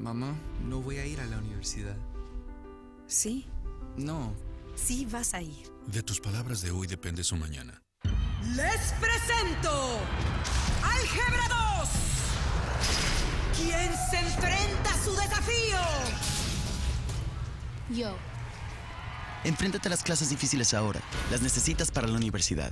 Mamá, no voy a ir a la universidad. Sí, No. sí vas a ir. De tus palabras de hoy depende su mañana. ¡Les presento! ¡Álgebra 2! ¿Quién se enfrenta a su desafío? Yo. Enfréntate a las clases difíciles ahora. Las necesitas para la universidad.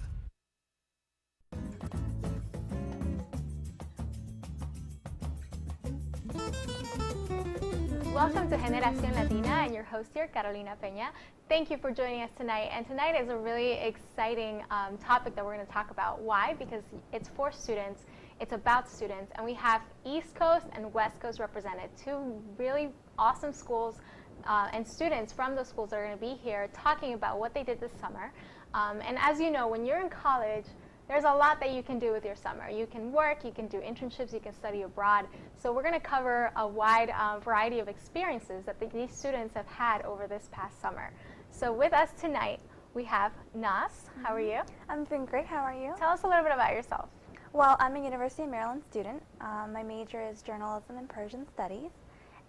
Welcome to Generación Latina and your host here, Carolina Peña. Thank you for joining us tonight. And tonight is a really exciting topic that we're going to talk about. Why? Because it's for students, it's about students, and we have East Coast and West Coast represented, two really awesome schools and students from those schools are going to be here talking about what they did this summer. And as you know, when you're in college, there's a lot that you can do with your summer. You can work, you can do internships, you can study abroad. So we're going to cover a wide variety of experiences that these students have had over this past summer. So with us tonight, we have Nas. How are you? I'm doing great. How are you? Tell us a little bit about yourself. Well, I'm a University of Maryland student. My major is journalism and Persian studies.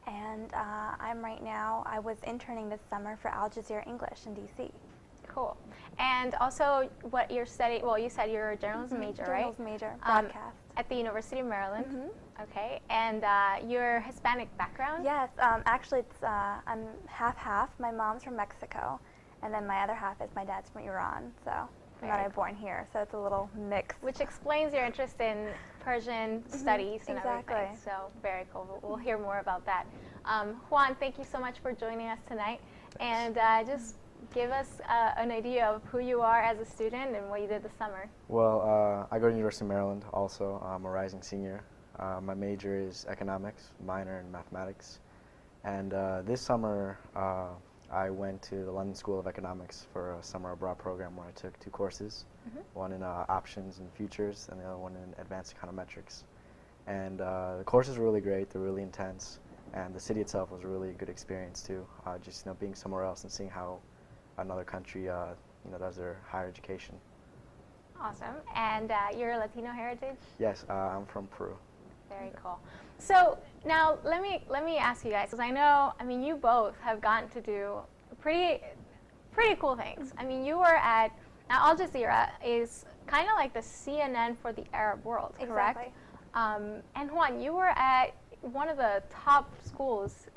And I was interning this summer for Al Jazeera English in D.C. Cool. And also what you're studying, well, you said you're a journalism major, right? Journalism major, broadcast. At the University of Maryland. Okay. And your Hispanic background? Yes, actually I'm half-half. My mom's from Mexico, and then my other half is my dad's from Iran, so I'm not born here, so it's a little mix. Which explains your interest in Persian studies and exactly. everything. So very cool. We'll hear more about that. Juan, thank you so much for joining us tonight. And just give us an idea of who you are as a student and what you did this summer. Well, I go to University of Maryland also. I'm a rising senior. My major is economics, minor in mathematics. And this summer, I went to the London School of Economics for a summer abroad program where I took two courses, one in options and futures and the other one in advanced econometrics. And the courses were really great, they're really intense, and the city itself was a really good experience too, just being somewhere else and seeing how another country does their higher education. Awesome. And you're a Latino heritage? Yes, I'm from Peru. Very cool. So now let me ask you guys, because I mean, you both have gotten to do pretty cool things. I mean, you were at, now Al Jazeera is kind of like the CNN for the Arab world, correct? Exactly. And Juan, you were at one of the top schools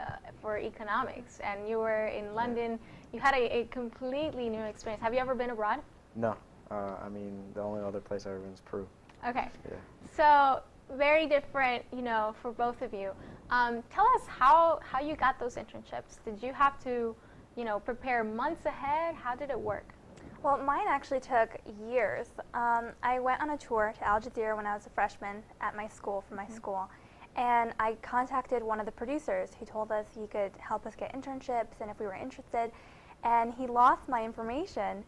for economics, and you were in London. You had a completely new experience. Have you ever been abroad? No, I mean, the only other place I've ever been is Peru. Okay. Yeah. So very different, for both of you. Tell us how you got those internships. Did you have to, prepare months ahead? How did it work? Well, mine actually took years. I went on a tour to Al Jazeera when I was a freshman at my school, for my school. And I contacted one of the producers. He told us he could help us get internships and if we were interested. And he lost my information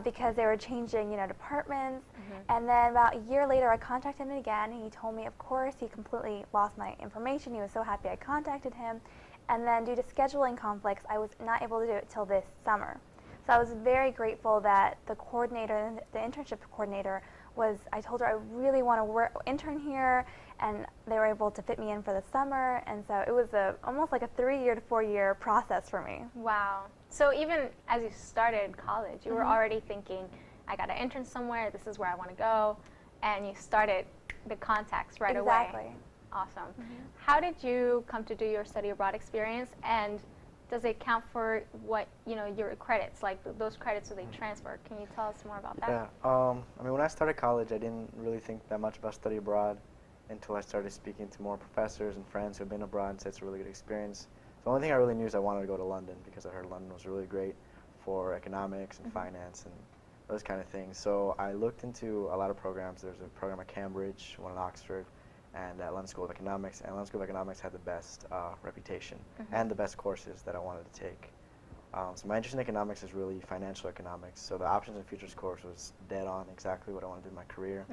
because they were changing, departments. And then about a year later, I contacted him again. And he told me, of course, he completely lost my information. He was so happy I contacted him. And then due to scheduling conflicts, I was not able to do it till this summer. So I was very grateful that the coordinator, the internship coordinator, I told her I really want to intern here, and they were able to fit me in for the summer, and so it was almost like a 3-year to 4-year process for me. Wow. So even as you started college, you were already thinking, I got to intern somewhere, this is where I want to go, and you started the contacts right away. Exactly. Awesome. How did you come to do your study abroad experience, and does it count for what, your credits, like those credits, do they transfer? Can you tell us more about that? Yeah, I mean, when I started college, I didn't really think that much about study abroad until I started speaking to more professors and friends who had been abroad and said it's a really good experience. The only thing I really knew is I wanted to go to London because I heard London was really great for economics and finance and those kind of things. So I looked into a lot of programs. There's a program at Cambridge, one at Oxford, and at London School of Economics. And London School of Economics had the best reputation and the best courses that I wanted to take. So my interest in economics is really financial economics. So the options and futures course was dead on exactly what I want to do in my career.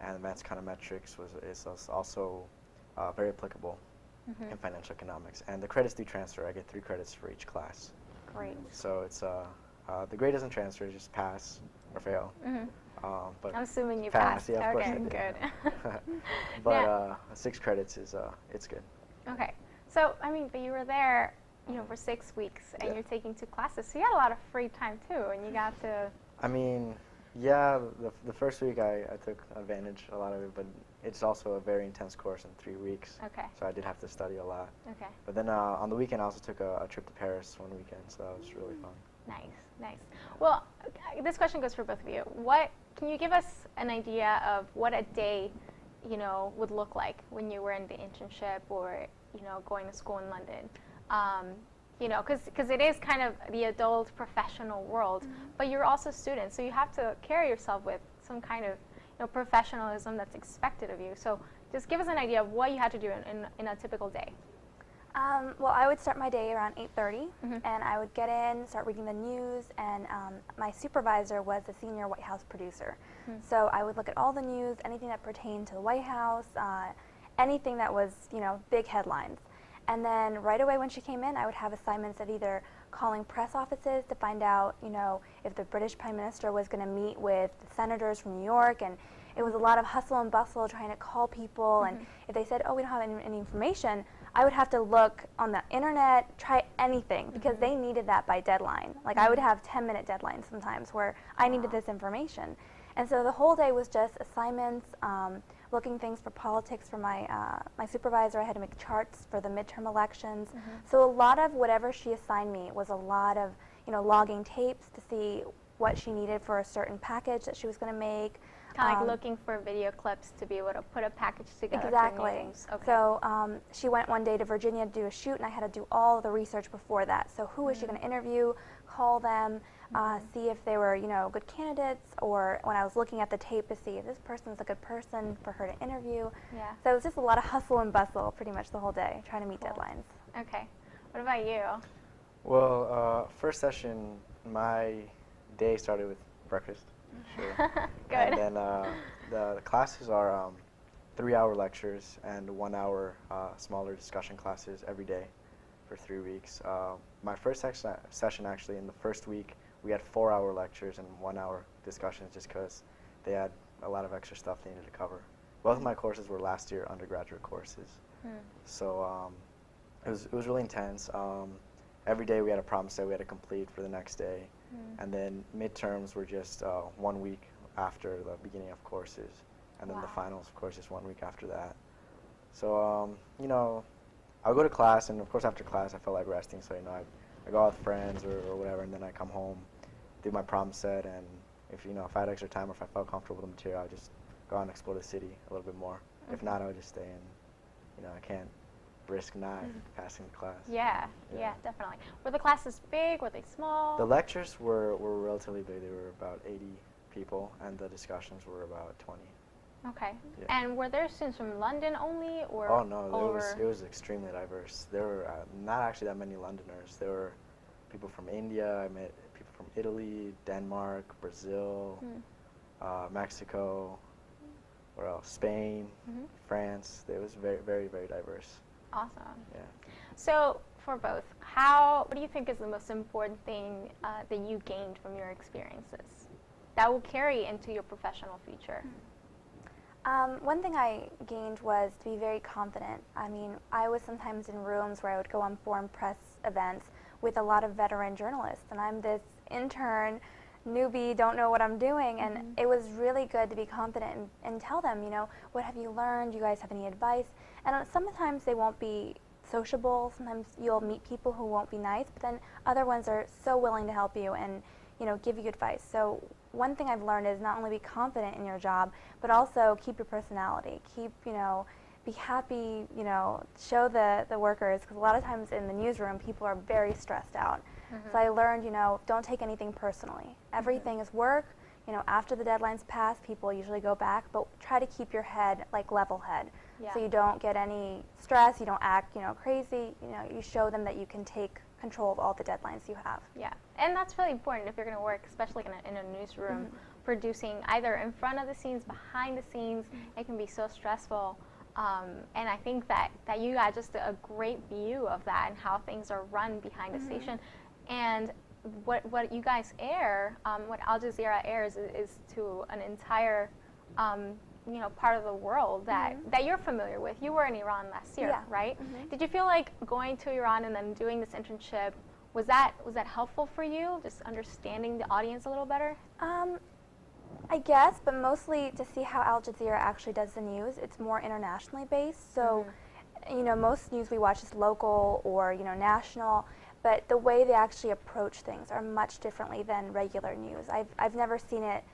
And advanced econometrics is also very applicable in financial economics. And the credits do transfer. I get 3 credits for each class. Great. So it's the grade doesn't transfer, just pass or fail. But I'm assuming you passed. passed. Yeah, of course I Okay, did. good. But 6 credits is it's good. Okay. So, I mean, but you were there, you know, for 6 weeks, and Yeah. you're taking 2 classes, so you had a lot of free time too, and you got to. I mean, yeah, the first week I took advantage a lot of it, but it's also a very intense course in 3 weeks. Okay. So I did have to study a lot. Okay. But then on the weekend I also took a trip to Paris one weekend, so that was really fun. Nice, nice. Well, this question goes for both of you. What can you give us an idea of what a day, you know, would look like when you were in the internship or, you know, going to school in London? You know, because it is kind of the adult professional world, but you're also students, so you have to carry yourself with some kind of, you know, professionalism that's expected of you. So just give us an idea of what you had to do in a typical day. Well, I would start my day around 8:30, and I would get in, start reading the news, and my supervisor was a senior White House producer. So I would look at all the news, anything that pertained to the White House, anything that was, you know, big headlines. And then right away when she came in, I would have assignments of either calling press offices to find out, you know, if the British Prime Minister was going to meet with the senators from New York, and it was a lot of hustle and bustle trying to call people, and if they said, oh, we don't have any information, I would have to look on the internet, try anything, because they needed that by deadline. Like I would have 10-minute deadlines sometimes where I needed this information. And so the whole day was just assignments, looking things for politics for my supervisor. I had to make charts for the midterm elections. So a lot of whatever she assigned me was a lot of, you know, logging tapes to see what she needed for a certain package that she was going to make. Kind of like looking for video clips to be able to put a package together. Exactly. For news. Okay. So she went one day to Virginia to do a shoot, and I had to do all the research before that. So who was she going to interview, call them, see if they were, you know, good candidates, or when I was looking at the tape to see if this person's a good person for her to interview. Yeah. So it was just a lot of hustle and bustle pretty much the whole day, trying to meet deadlines. Okay. What about you? Well, first session, my day started with breakfast. Sure. Good. And then the classes are 3-hour lectures and 1-hour smaller discussion classes every day for 3 weeks. My first session actually, in the first week, we had 4-hour lectures and 1-hour discussions just because they had a lot of extra stuff they needed to cover. Both of my courses were last year undergraduate courses. So it was really intense. Every day we had a problem set we had to complete for the next day. And then midterms were just 1 week after the beginning of courses. And then the finals, of course, just 1 week after that. So, you know, I would go to class, and of course after class I felt like resting. So, you know, I go out with friends or whatever, and then I come home, do my problem set, and if I had extra time or if I felt comfortable with the material, I'd just go out and explore the city a little bit more. If not, I would just stay in. You know, I can't risk not passing the class. Yeah, definitely. Were the classes big? Were they small? The lectures were relatively big. They were about 80 people, and the discussions were about 20. Okay. Yeah. And were there students from London only, or Oh no, over? it was extremely diverse. There were not actually that many Londoners. There were people from India. I met people from Italy, Denmark, Brazil, Mexico. Where else? Spain, France. It was very, very, very diverse. Awesome. Yeah. So for both, what do you think is the most important thing that you gained from your experiences that will carry into your professional future? One thing I gained was to be very confident. I mean, I was sometimes in rooms where I would go on foreign press events with a lot of veteran journalists, and I'm this intern, newbie, don't know what I'm doing, and it was really good to be confident and tell them, you know, what have you learned? Do you guys have any advice? And sometimes they won't be sociable. Sometimes you'll meet people who won't be nice, but then other ones are so willing to help you and, you know, give you advice. So one thing I've learned is not only be confident in your job, but also keep your personality. Keep, you know, be happy, you know, show the workers, because a lot of times in the newsroom, people are very stressed out. So I learned, you know, don't take anything personally. Everything is work. You know, after the deadlines pass, people usually go back, but try to keep your head like level head. So you don't get any stress, you don't act, you know, crazy. You know, you show them that you can take control of all the deadlines you have. Yeah, and that's really important if you're going to work, especially in a newsroom, producing either in front of the scenes, behind the scenes. It can be so stressful. And I think that you got just a great view of that and how things are run behind the station. And what you guys air, what Al Jazeera airs is to an entire part of the world that you're familiar with. You were in Iran last year, Yeah. right? Did you feel like going to Iran and then doing this internship, was that helpful for you, just understanding the audience a little better? I guess, but mostly to see how Al Jazeera actually does the news. It's more internationally based, so most news we watch is local or national, but the way they actually approach things are much differently than regular news. I've never seen it.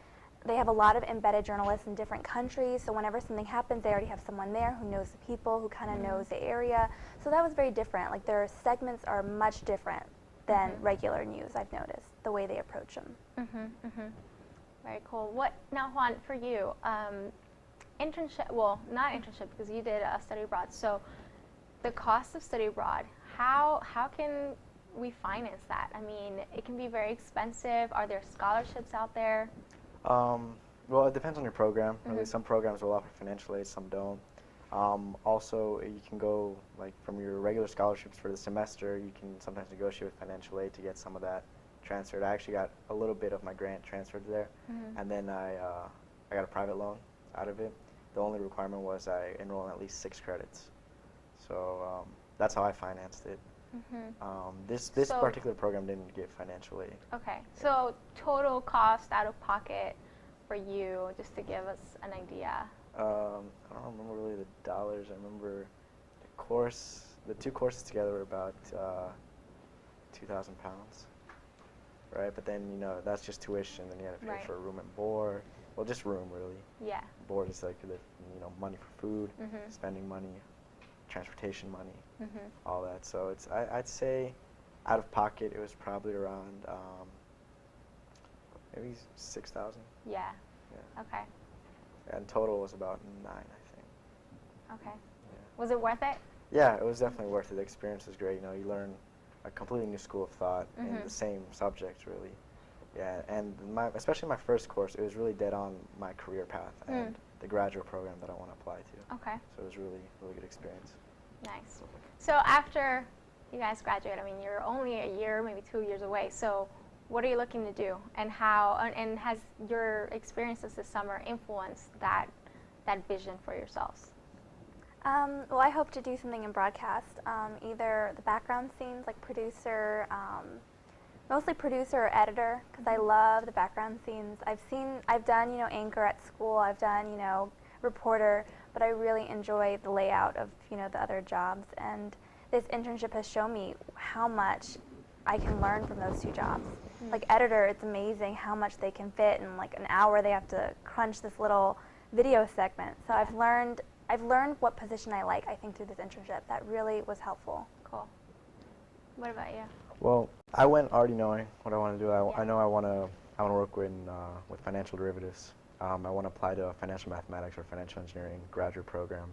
They have a lot of embedded journalists in different countries, so whenever something happens, they already have someone there who knows the people, who kind of knows the area. So that was very different. Like, their segments are much different than regular news, I've noticed, the way they approach them. Very cool. Now, Juan, for you, internship, well, not internship because you did a study abroad. So the cost of study abroad, how can we finance that? I mean, it can be very expensive. Are there scholarships out there? Well, it depends on your program. Really, some programs will offer financial aid, some don't. Also, you can go, like, from your regular scholarships for the semester, you can sometimes negotiate with financial aid to get some of that transferred. I actually got a little bit of my grant transferred there, and then I got a private loan out of it. The only requirement was I enroll in at least 6 credits. So that's how I financed it. This particular program didn't give financial aid. Okay, so total cost out of pocket for you, just to give us an idea. I don't remember really the dollars. I remember the 2 courses together were about 2,000 pounds. Right, but then that's just tuition. Then you had to pay for room and board. Well, just room really. Yeah. Board is like the money for food, spending money, transportation money, all that. So it's I'd say, out of pocket it was probably around maybe 6,000. Yeah. Okay. And total was about 9, I think. Okay. Yeah. Was it worth it? Yeah, it was definitely worth it. The experience was great. You learn a completely new school of thought in the same subject, really. Yeah, and especially my first course, it was really dead on my career path and the graduate program that I want to apply to. Okay. So it was really good experience. Nice. So after you guys graduate, I mean, you're only a year, maybe 2 years away. So what are you looking to do, and has your experiences this summer influenced that vision for yourselves? Well, I hope to do something in broadcast, either the background scenes, like producer, mostly producer or editor, because I love the background scenes. I've done, anchor at school, I've done, reporter, but I really enjoy the layout of, the other jobs, and this internship has shown me how much I can learn from those 2 jobs. Like editor, it's amazing how much they can fit in like an hour. They have to crunch this little video segment. So I've learned what position I like, I think, through this internship. That really was helpful. Cool. What about you? Well, I went already knowing what I want to do. I know I want to work with financial derivatives. I want to apply to a financial mathematics or financial engineering graduate program.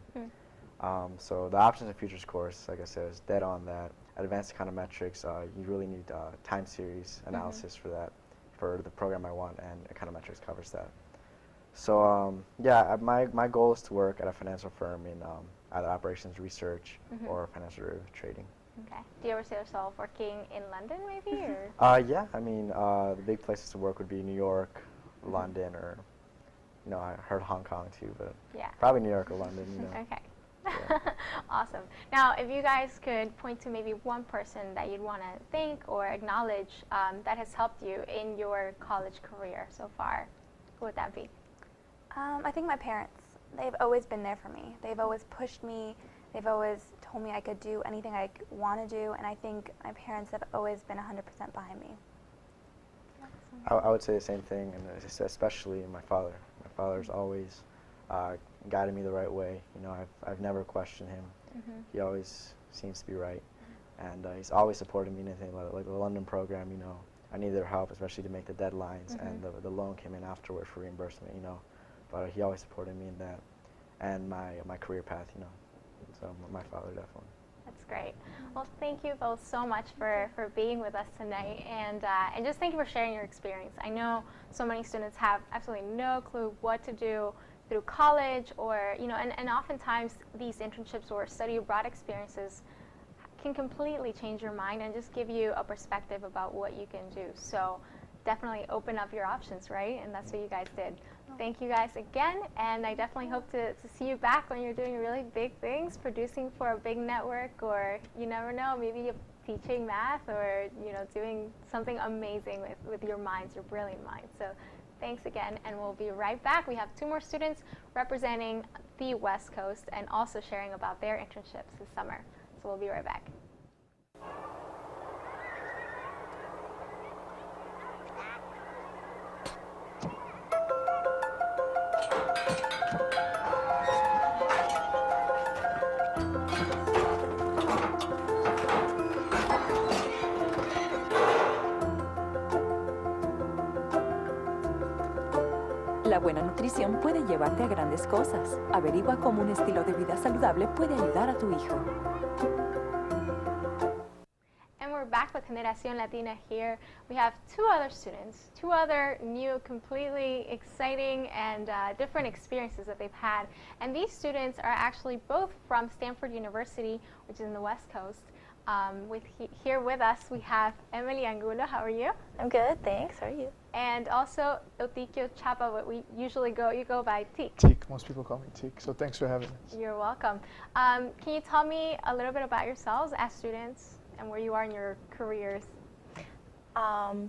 So the options and futures course, like I said, is dead on that. Advanced econometrics, you really need time series analysis for that, for the program I want, and econometrics covers that. So my goal is to work at a financial firm in either operations research or financial derivative trading. Okay. Do you ever see yourself working in London, maybe, or? Yeah. I mean, the big places to work would be New York, London, or I heard Hong Kong too, but probably New York or London. Okay. Yeah. Awesome. Now, if you guys could point to maybe one person that you'd want to thank or acknowledge that has helped you in your college career so far, who would that be? I think my parents. They've always been there for me. They've always pushed me. They've always told me I could do anything I want to do, and I think my parents have always been 100% behind me. I would say the same thing, and especially my father. My father's always guided me the right way. I've never questioned him. He always seems to be right, and he's always supported me in anything like the London program. I needed their help, especially to make the deadlines, and the loan came in afterward for reimbursement. But he always supported me in that, and my career path. So my father definitely. That's great. Well, thank you both so much for being with us tonight, and just thank you for sharing your experience. I know so many students have absolutely no clue what to do through college, or and oftentimes these internships or study abroad experiences can completely change your mind and just give you a perspective about what you can do. So definitely open up your options, right? And that's what you guys did. Thank you guys again, and I definitely hope to see you back when you're doing really big things, producing for a big network, or you never know, maybe you're teaching math, or doing something amazing with your minds, your brilliant minds. So thanks again, and we'll be right back. We have 2 more students representing the West Coast and also sharing about their internships this summer. So we'll be right back. La buena nutrición puede llevarte a grandes cosas. Averigua cómo un estilo de vida saludable puede ayudar a tu hijo. And we're back with Generación Latina here. We have 2 other students, 2 other new, completely exciting and different experiences that they've had. And these students are actually both from Stanford University, which is in the West Coast. Here with us, we have Emily Angulo. How are you? I'm good, thanks. How are you? And also Eutiquio Chapa, what we usually you go by Teak. Teak, most people call me Teak, so thanks for having us. You're welcome. Can you tell me a little bit about yourselves as students and where you are in your careers?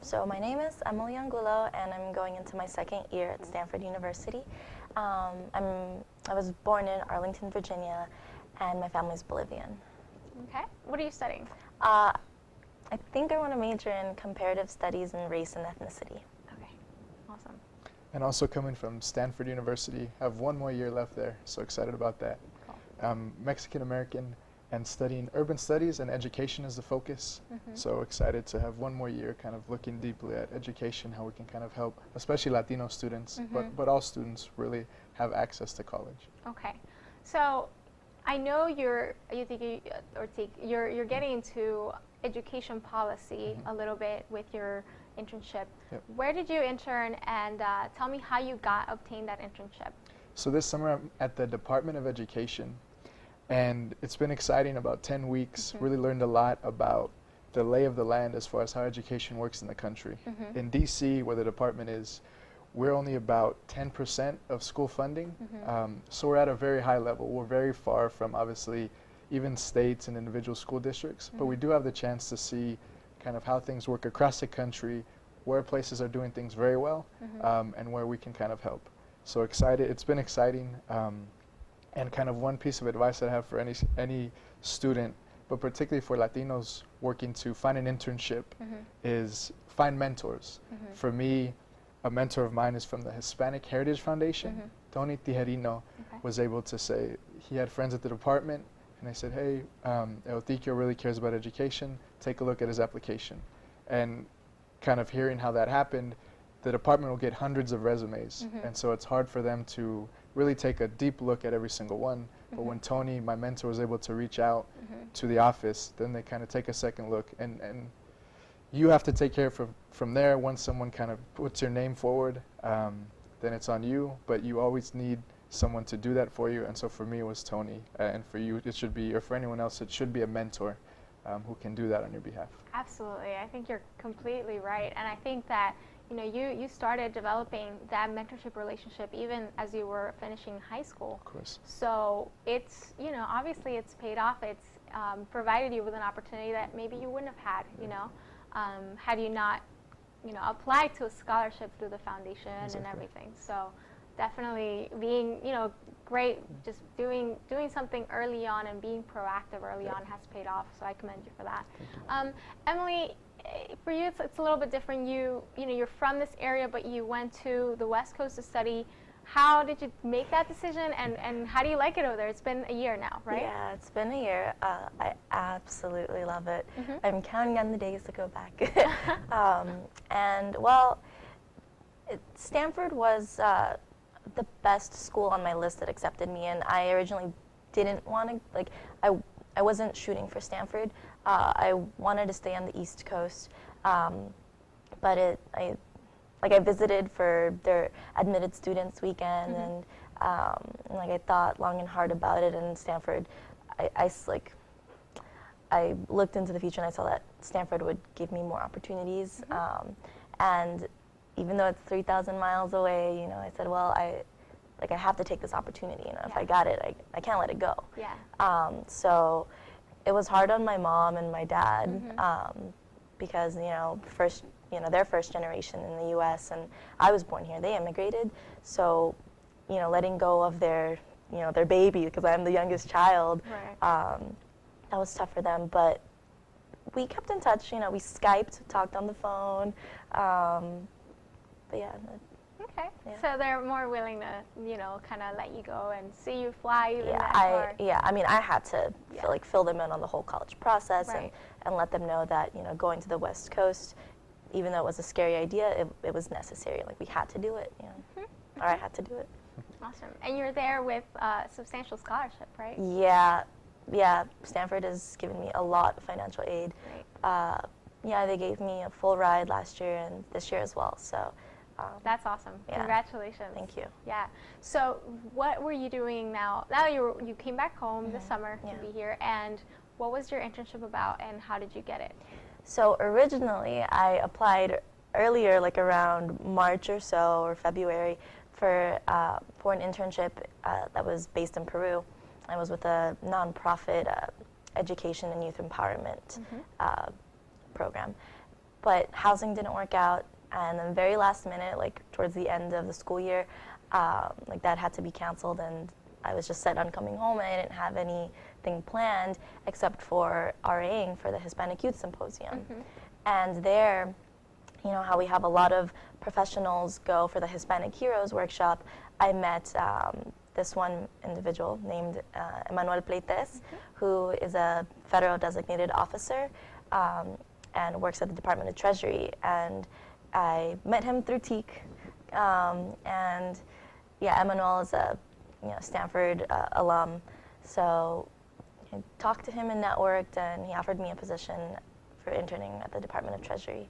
So my name is Emily Angulo, and I'm going into my 2nd year at Stanford University. I was born in Arlington, Virginia, and my family's Bolivian. Okay. What are you studying? I think I want to major in comparative studies and race and ethnicity. Okay. Awesome. And also coming from Stanford University, I have 1 more year left there, so excited about that. Cool. I'm Mexican-American and studying urban studies and education is the focus. So excited to have 1 more year kind of looking deeply at education, how we can kind of help, especially Latino students, but all students really have access to college. Okay. So I know you're getting into education policy a little bit with your internship. Yep. Where did you intern, and tell me how you obtained that internship? So this summer I'm at the Department of Education, and it's been exciting. About 10 weeks, really learned a lot about the lay of the land as far as how education works in the country. In DC, where the department is, we're only about 10% of school funding, so we're at a very high level. We're very far from, obviously, even states and individual school districts, but we do have the chance to see kind of how things work across the country, where places are doing things very well, and where we can kind of help. So excited, it's been exciting, and kind of one piece of advice that I have for any student, but particularly for Latinos working to find an internship, is find mentors. For me, a mentor of mine is from the Hispanic Heritage Foundation. Tony Tijerino was able to say, he had friends at the department, and they said, hey, Eutiquio really cares about education, take a look at his application. And kind of hearing how that happened, the department will get hundreds of resumes, and so it's hard for them to really take a deep look at every single one. But when Tony, my mentor, was able to reach out to the office, then they kind of take a second look, and you have to take care from there. Once someone kind of puts your name forward, then it's on you, but you always need someone to do that for you. And so for me, it was Tony, and for you, it should be, or for anyone else, it should be a mentor who can do that on your behalf. Absolutely. I think you're completely right. And I think that, you started developing that mentorship relationship even as you were finishing high school. Of course. So it's, obviously it's paid off. It's provided you with an opportunity that maybe you wouldn't have had, had you not, applied to a scholarship through the foundation and everything. So definitely being, great, just doing something early on and being proactive early on has paid off. So I commend you for that. Emily, for you, it's a little bit different. You're from this area, but you went to the West Coast to study. How did you make that decision, and how do you like it over there? It's been a year now, right? Yeah, it's been a year. I absolutely love it. I'm counting on the days to go back. And, well, Stanford was the best school on my list that accepted me, and I originally didn't want to, I wasn't shooting for Stanford. I wanted to stay on the East Coast, but I visited for their admitted students weekend, and I thought long and hard about it. And Stanford, I looked into the future and I saw that Stanford would give me more opportunities. And even though it's 3,000 miles away, you know, I said, well, I have to take this opportunity. You know, if I got it, I can't let it go. Yeah. So it was hard on my mom and my dad because, you know, they're first generation in the U.S. and I was born here. They immigrated, so, you know, letting go of their baby, because I'm the youngest child, Right. that was tough for them. But we kept in touch. You know, we Skyped, talked on the phone. But yeah. Okay. Yeah. So they're more willing to, you know, kind of let you go and see you fly even Yeah, that far. I mean, I had to fill them in on the whole college process Right. and let them know that, you know, going to the West Coast, even though it was a scary idea, it was necessary. Like, we had to do it, you know, or I had to do it. Awesome. And you're there with substantial scholarship, right? Yeah. Stanford has given me a lot of financial aid. Great. Yeah, they gave me a full ride last year and this year as well. So. That's awesome. Yeah. Congratulations. Thank you. Yeah. So what were you doing now? Now you came back home this summer Yeah. to be here, and what was your internship about, and how did you get it? So originally, I applied earlier, like around March or so, or February, for an internship that was based in Peru. I was with a nonprofit education and youth empowerment program, but housing didn't work out. And then very last minute, like towards the end of the school year, like that had to be canceled, and I was just set on coming home, and I didn't have anything planned except for RAing for the Hispanic Youth Symposium. And there, you know how we have a lot of professionals go for the Hispanic Heroes workshop, I met this one individual named Emmanuel Pleites, who is a federal designated officer and works at the Department of Treasury. And I met him through TEAC, and yeah, Emmanuel is a Stanford alum, so I talked to him and networked, and he offered me a position for interning at the Department of Treasury.